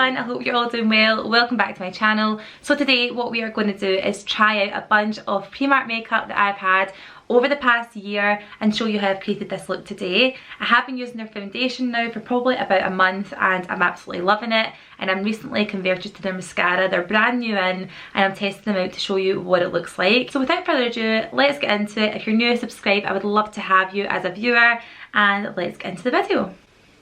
everyone, I hope you're all doing well. Welcome back to my channel. So today what we are going to do is try out a bunch of Primark makeup that I've had over the past year and show you how I've created this look today. I have been using their foundation now for probably about a month and I'm absolutely loving it, and I'm recently converted to their mascara. They're brand new in and I'm testing them out to show you what it looks like. So without further ado, let's get into it. If you're new, subscribe. I would love to have you as a viewer, and let's get into the video.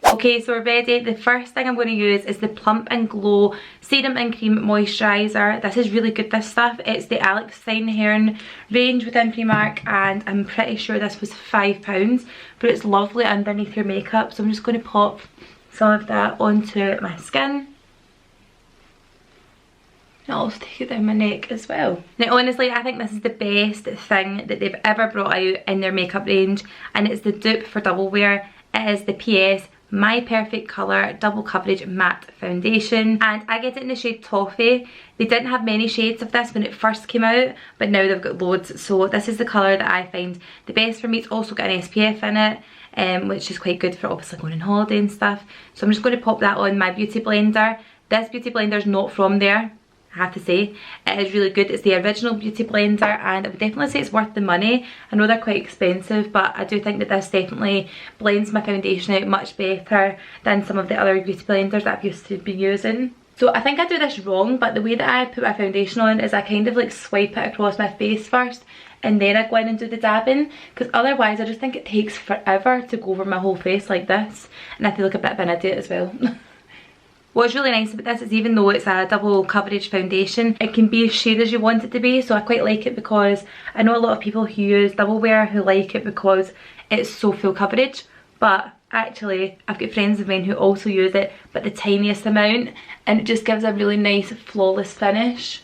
Okay, so we're ready. The first thing I'm going to use is the Plump and Glow Serum and Cream Moisturiser. This is really good, this stuff. It's the Alex Steinhern range within Primark, and I'm pretty sure this was £5, but it's lovely underneath your makeup. So I'm just going to pop some of that onto my skin. I'll also take it down my neck as well. Now honestly, I think this is the best thing that they've ever brought out in their makeup range, and it's the dupe for double wear. It is the PS My Perfect Colour Double Coverage Matte Foundation, and I get it in the shade Toffee. They didn't have many shades of this when it first came out, but now they've got loads, so this is the colour that I find the best for me. It's also got an SPF in it, which is quite good for obviously going on holiday and stuff. So I'm just going to pop that on my beauty blender. This beauty blender is not from there, I have to say. It is really good. It's the original beauty blender, and I would definitely say it's worth the money. I know they're quite expensive, but I do think that this definitely blends my foundation out much better than some of the other beauty blenders that I've used to be using. So I think I do this wrong, but the way that I put my foundation on is I kind of like swipe it across my face first, and then I go in and do the dabbing, because otherwise I just think it takes forever to go over my whole face like this, and I feel like a bit of an idiot as well. What's really nice about this is even though it's a double coverage foundation, it can be as sheer as you want it to be. So I quite like it, because I know a lot of people who use double wear who like it because it's so full coverage, but actually I've got friends of mine who also use it but the tiniest amount, and it just gives a really nice flawless finish.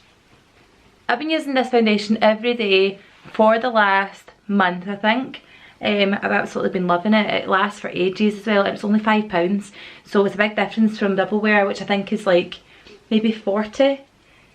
I've been using this foundation every day for the last month, I think. I've absolutely been loving it. It lasts for ages as well. It's only £5, so it's a big difference from double wear, which I think is like maybe 40.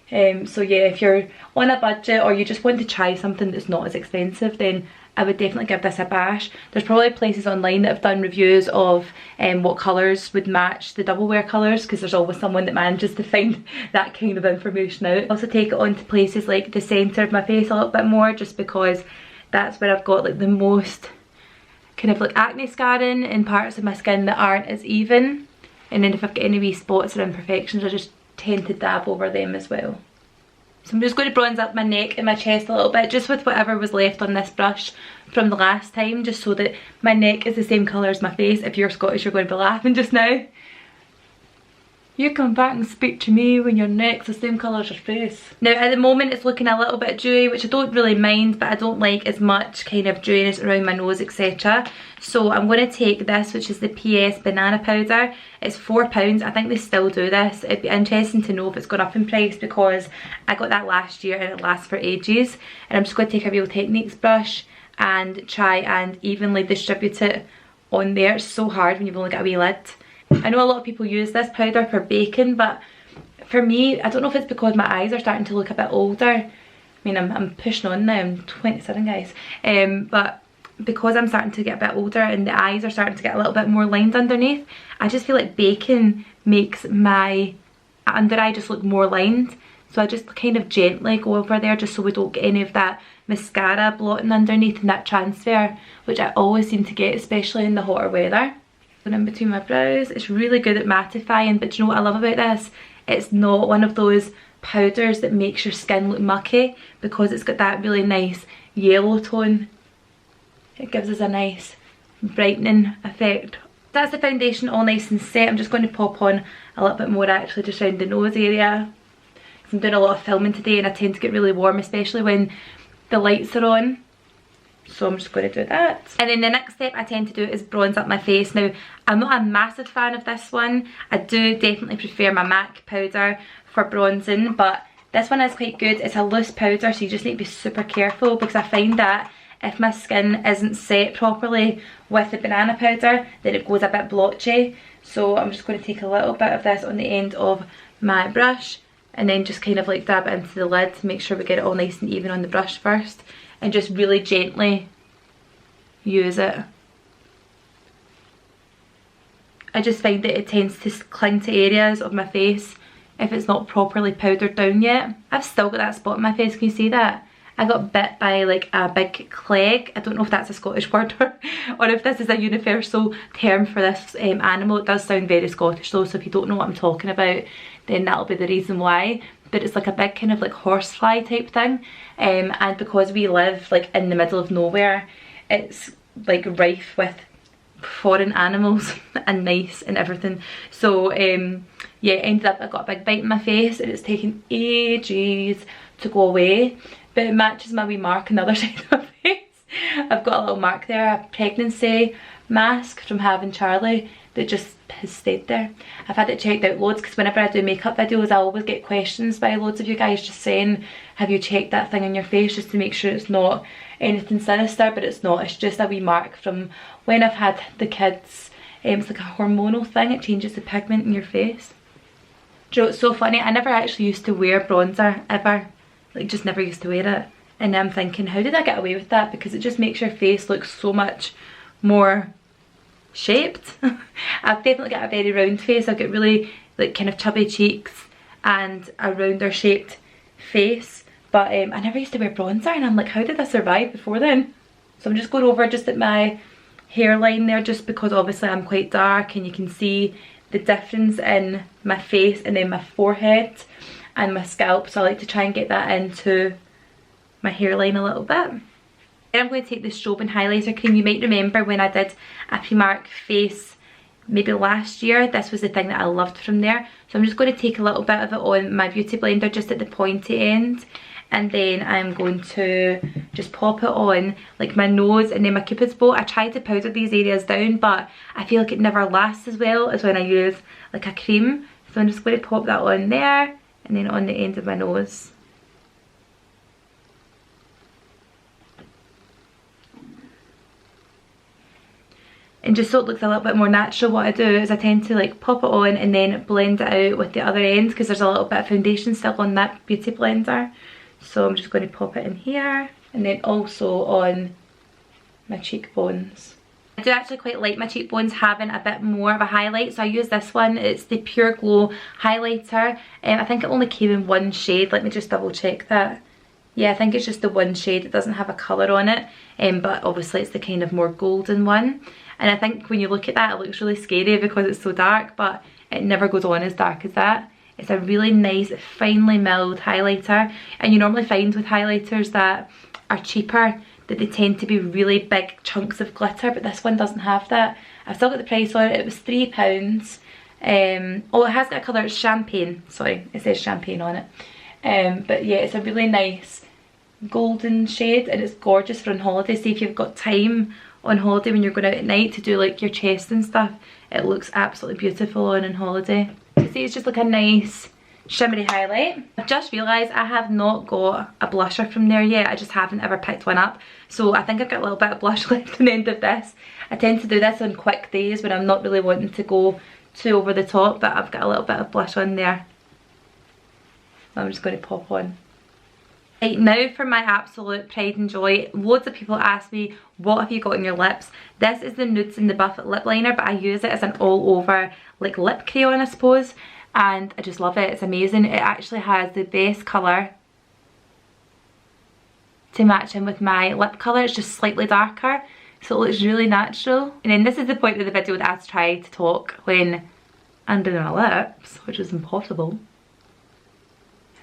So yeah, if you're on a budget or you just want to try something that's not as expensive, then I would definitely give this a bash. There's probably places online that have done reviews of what colours would match the double wear colours, because there's always someone that manages to find that kind of information out. I also take it on to places like the centre of my face a little bit more, just because that's where I've got like the most kind of like acne scarring in parts of my skin that aren't as even, and then if I've got any wee spots or imperfections, I just tend to dab over them as well. So I'm just going to bronze up my neck and my chest a little bit, just with whatever was left on this brush from the last time, just so that my neck is the same colour as my face. If you're Scottish, you're going to be laughing just now. You come back and speak to me when your neck's the same colour as your face. Now at the moment it's looking a little bit dewy, which I don't really mind, but I don't like as much kind of dewiness around my nose, etc. So I'm going to take this, which is the PS Banana Powder. It's £4. I think they still do this. It'd be interesting to know if it's gone up in price, because I got that last year and it lasts for ages. And I'm just going to take a Real Techniques brush and try and evenly distribute it on there. It's so hard when you've only got a wee lid. I know a lot of people use this powder for baking, but for me, I don't know if it's because my eyes are starting to look a bit older. I mean, I'm pushing on now, I'm 27 guys. But because I'm starting to get a bit older and the eyes are starting to get a little bit more lined underneath, I just feel like baking makes my under eye just look more lined. So I just kind of gently go over there, just so we don't get any of that mascara blotting underneath and that transfer, which I always seem to get, especially in the hotter weather. In between my brows. It's really good at mattifying, but do you know what I love about this? It's not one of those powders that makes your skin look mucky, because it's got that really nice yellow tone. It gives us a nice brightening effect. That's the foundation all nice and set. I'm just going to pop on a little bit more actually just around the nose area. I'm doing a lot of filming today and I tend to get really warm, especially when the lights are on. So I'm just going to do that. And then the next step I tend to do is bronze up my face. Now, I'm not a massive fan of this one. I do definitely prefer my MAC powder for bronzing, but this one is quite good. It's a loose powder, so you just need to be super careful, because I find that if my skin isn't set properly with the banana powder, then it goes a bit blotchy. So I'm just going to take a little bit of this on the end of my brush, and then just kind of like dab it into the lid to make sure we get it all nice and even on the brush first. And just really gently use it. I just find that it tends to cling to areas of my face if it's not properly powdered down yet. I've still got that spot on my face, can you see that? I got bit by like a big clegg. I don't know if that's a Scottish word or if this is a universal term for this animal. It does sound very Scottish though, so if you don't know what I'm talking about, then that'll be the reason why. But it's like a big kind of like horsefly type thing, and because we live like in the middle of nowhere, it's like rife with foreign animals and mice and everything. So yeah, ended up I got a big bite in my face and it's taken ages to go away, but it matches my wee mark on the other side of my face. I've got a little mark there, a pregnancy mask from having Charlie that just has stayed there. I've had it checked out loads because whenever I do makeup videos I always get questions by loads of you guys just saying, have you checked that thing on your face just to make sure it's not anything sinister, but it's not. It's just a wee mark from when I've had the kids. It's like a hormonal thing, it changes the pigment in your face. Do you know, it's so funny, I never actually used to wear bronzer ever, like just never used to wear it, and I'm thinking, how did I get away with that? Because it just makes your face look so much more shaped. I've definitely got a very round face. I've got really like kind of chubby cheeks and a rounder shaped face, but I never used to wear bronzer, and I'm like, how did I survive before then? So I'm just going over just at my hairline there, just because obviously I'm quite dark and you can see the difference in my face and then my forehead and my scalp, so I like to try and get that into my hairline a little bit. Then I'm going to take the Strobing highlighter cream. You might remember when I did a Primark face maybe last year, this was the thing that I loved from there. So I'm just going to take a little bit of it on my beauty blender just at the pointy end, and then I'm going to just pop it on like my nose and then my cupid's bow. I try to powder these areas down, but I feel like it never lasts as well as when I use like a cream. So I'm just going to pop that on there and then on the end of my nose. And just so it looks a little bit more natural, what I do is I tend to like pop it on and then blend it out with the other end, because there's a little bit of foundation still on that beauty blender. So I'm just going to pop it in here and then also on my cheekbones. I do actually quite like my cheekbones having a bit more of a highlight, so I use this one. It's the Pure Glow highlighter. I think it only came in one shade. Let me just double check that. Yeah, I think it's just the one shade. It doesn't have a colour on it, but obviously it's the kind of more golden one. And I think when you look at that, it looks really scary because it's so dark, but it never goes on as dark as that. It's a really nice, finely milled highlighter. And you normally find with highlighters that are cheaper that they tend to be really big chunks of glitter, but this one doesn't have that. I've still got the price on it. It was £3. Oh, it has got a colour, it's champagne. Sorry, it says champagne on it. But yeah, it's a really nice golden shade and it's gorgeous for on holiday. See, if you've got time on holiday when you're going out at night to do like your chest and stuff, it looks absolutely beautiful on holiday. See, it's just like a nice shimmery highlight. I've just realised I have not got a blusher from there yet. I just haven't ever picked one up, so I think I've got a little bit of blush left at the end of this. I tend to do this on quick days when I'm not really wanting to go too over the top, but I've got a little bit of blush on there, so I'm just going to pop on. Right, now for my absolute pride and joy. Loads of people ask me, what have you got on your lips? This is the Nudes in the Buff lip liner, but I use it as an all over like lip crayon, I suppose, and I just love it. It's amazing. It actually has the best colour to match in with my lip colour. It's just slightly darker, so it looks really natural. And then this is the point of the video that I try to talk when I'm doing my lips, which is impossible.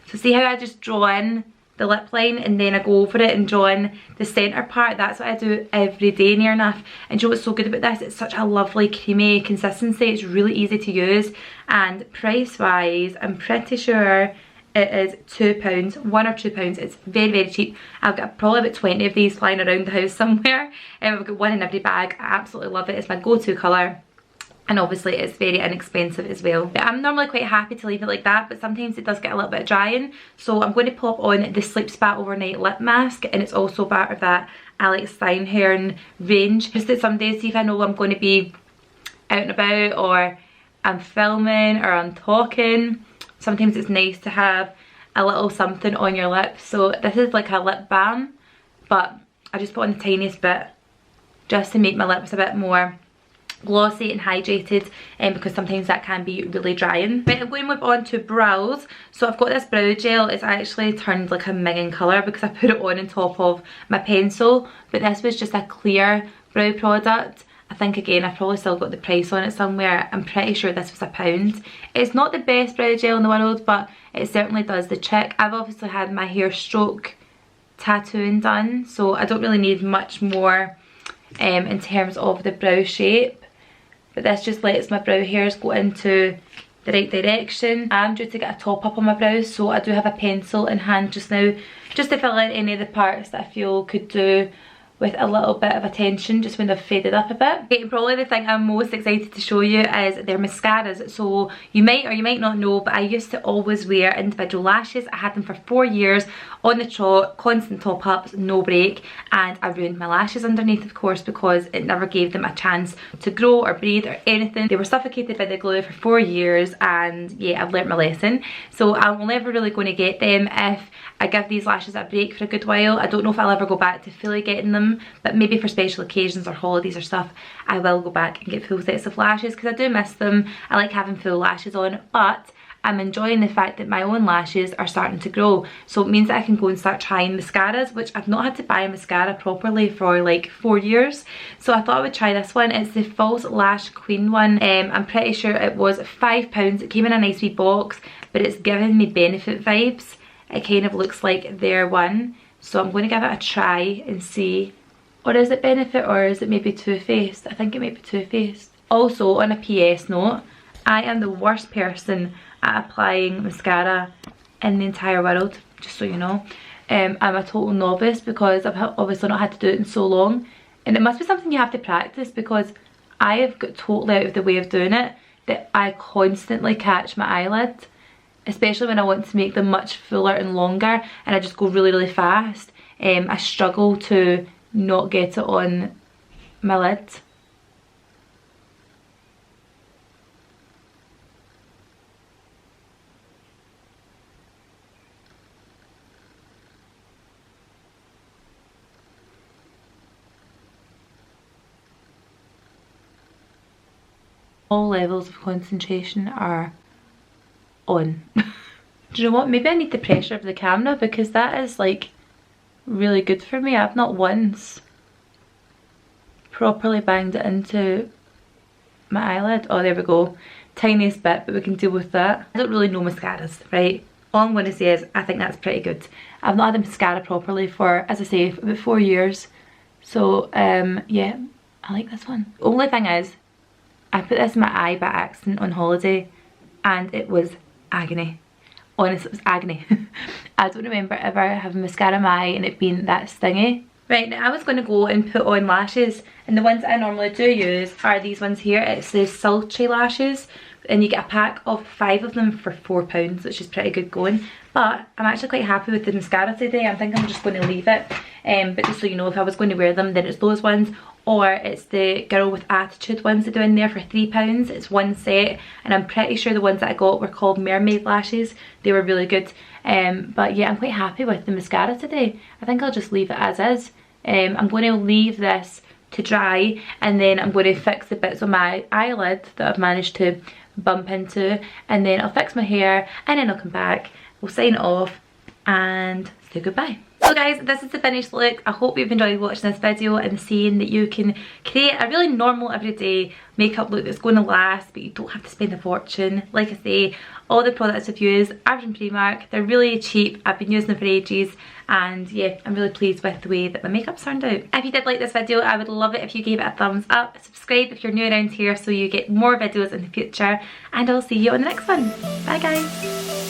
So see how I just draw in the lip line and then I go over it and draw in the centre part? That's what I do every day near enough. And do you know what's so good about this? It's such a lovely creamy consistency. It's really easy to use, and price wise I'm pretty sure it is £2, £1 or £2. It's very, very cheap. I've got probably about 20 of these flying around the house somewhere. I've got one in every bag. I absolutely love it. It's my go-to colour. And obviously it's very inexpensive as well. I'm normally quite happy to leave it like that, but sometimes it does get a little bit drying. So I'm going to pop on the Sleep Spa Overnight Lip Mask, and it's also part of that Alex Steinhorn range. Just that some days, see if I know I'm going to be out and about, or I'm filming, or I'm talking, sometimes it's nice to have a little something on your lips. So this is like a lip balm, but I just put on the tiniest bit just to make my lips a bit more glossy and hydrated, because sometimes that can be really drying. Right, I'm going to move on to brows. So I've got this brow gel. It's actually turned like a minging colour because I put it on top of my pencil, but this was just a clear brow product. I think again I've probably still got the price on it somewhere. I'm pretty sure this was £1. It's not the best brow gel in the world, but it certainly does the trick. I've obviously had my hair stroke tattooing done, so I don't really need much more in terms of the brow shape. But this just lets my brow hairs go into the right direction. I'm due to get a top up on my brows, so I do have a pencil in hand just now, just to fill in any of the parts that I feel could do with a little bit of attention just when they've faded up a bit. Okay, probably the thing I'm most excited to show you is their mascaras. So you might or you might not know, but I used to always wear individual lashes. I had them for 4 years on the trot, constant top ups, no break, and I ruined my lashes underneath, of course, because it never gave them a chance to grow or breathe or anything. They were suffocated by the glue for 4 years, and yeah, I've learnt my lesson. So I'm never really going to get them if I give these lashes a break for a good while. I don't know if I'll ever go back to fully getting them, but maybe for special occasions or holidays or stuff, I will go back and get full sets of lashes because I do miss them. I like having full lashes on, but I'm enjoying the fact that my own lashes are starting to grow. So it means that I can go and start trying mascaras, which I've not had to buy a mascara properly for like 4 years. So I thought I would try this one. It's the False Lash Queen one. I'm pretty sure it was £5. It came in a nice wee box, but it's giving me Benefit vibes. It kind of looks like their one. So I'm going to give it a try and see. Or is it Benefit or is it maybe Too Faced? I think it might be Too Faced. Also, on a PS note, I am the worst person at applying mascara in the entire world, just so you know. I'm a total novice because I've obviously not had to do it in so long. And it must be something you have to practice because I have got totally out of the way of doing it, that I constantly catch my eyelid. Especially when I want to make them much fuller and longer and I just go really, really fast. I struggle to not get it on my lid. All levels of concentration are on. Do you know what? Maybe I need the pressure of the camera because that is like really good for me. I've not once properly banged it into my eyelid. Oh, there we go. Tiniest bit, but we can deal with that. I don't really know mascaras, right? All I'm going to say is I think that's pretty good. I've not had a mascara properly for, as I say, about 4 years. So yeah, I like this one. The only thing is, I put this in my eye by accident on holiday and it was agony. Honestly, it was agony. I don't remember ever having mascara in my eye and it being that stingy. Right, now I was going to go and put on lashes, and the ones that I normally do use are these ones here. It's the Sultry lashes, and you get a pack of 5 of them for £4, which is pretty good going. But I'm actually quite happy with the mascara today. I think I'm just going to leave it. But just so you know, if I was going to wear them, then it's those ones, or it's the Girl with Attitude ones they do in there for £3. It's one set, and I'm pretty sure the ones that I got were called Mermaid Lashes. They were really good. But yeah, I'm quite happy with the mascara today. I think I'll just leave it as is. I'm going to leave this to dry, and then I'm going to fix the bits on my eyelid that I've managed to bump into, and then I'll fix my hair, and then I'll come back, we'll sign it off and say goodbye. So guys, this is the finished look. I hope you've enjoyed watching this video and seeing that you can create a really normal everyday makeup look that's going to last, but you don't have to spend a fortune. Like I say, all the products I've used are from Primark. They're really cheap. I've been using them for ages, and yeah, I'm really pleased with the way that my makeup's turned out. If you did like this video, I would love it if you gave it a thumbs up. Subscribe if you're new around here so you get more videos in the future, and I'll see you on the next one. Bye guys.